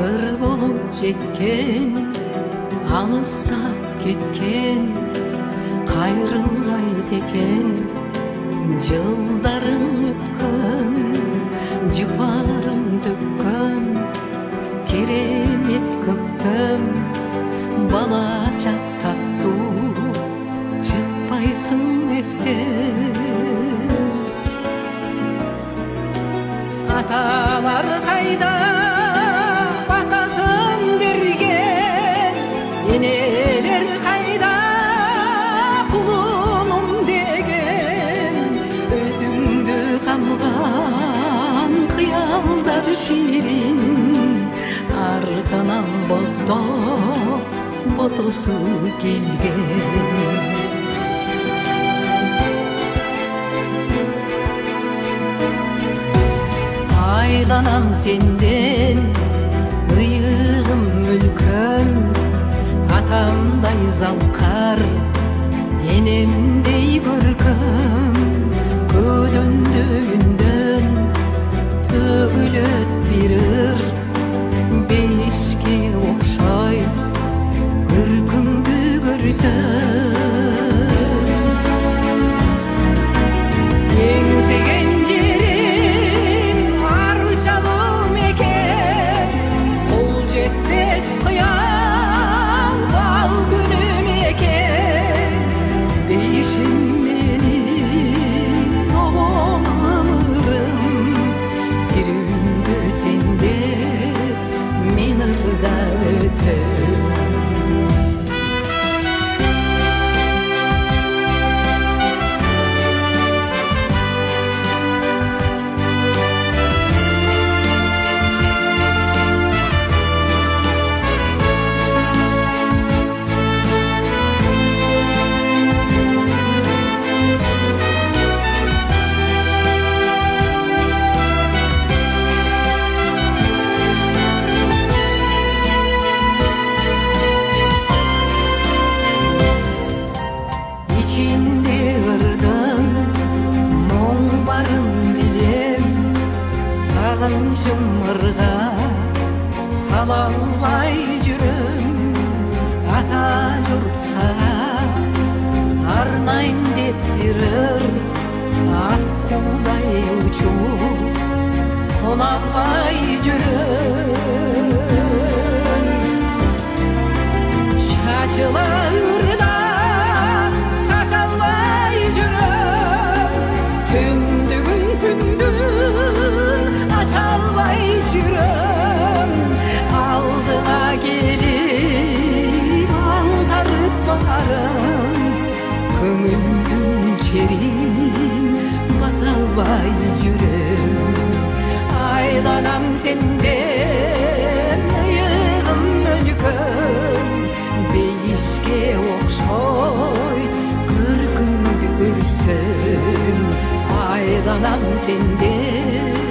ыр болуп жеткен, алыстап кеткен, кайрылбайт экен. Жылдарың өткөн, жыпарың төккөн, керемет көктөм, бала чак таттуу, чыкпайсың эстен. Аталар кайда батасын берген, энелер кайда кулунум деген. Өзүңдө калган кыялдар ширин, артынан боздоп ботосу келген. Айланам сенден, ыйыгым өлкөм, атамдай залкар, энемдей көркөм. Көлөндөгүндөн төгүлөт бир ыр, бейишке окшой көркүңдү көрсөм. Еңсеген жерим арчалуу мекен, кол жетпес кыял бал күнүм экен. Бейишим менин обон өмүрүм, тирүүмдө сенде мен ырда өтөм. İçinde ырдың моң барын билем, сагынычым ырга сала албай жүрөм. Ата журуп сага арнайм деп бир ыр, аккуудай учуп кона албай жүрөм. Чачыла ырда чача албай жүрөм, түндүгүн түндүн ача албай жүрөм. Алдыма келип аңтарып барым, көңүлдүн черин баса албай жүрөм. Айланам сенден, ыйыгым өлкөм, бейишке окшойт көркүңдү көрсөм. Айланам сенден,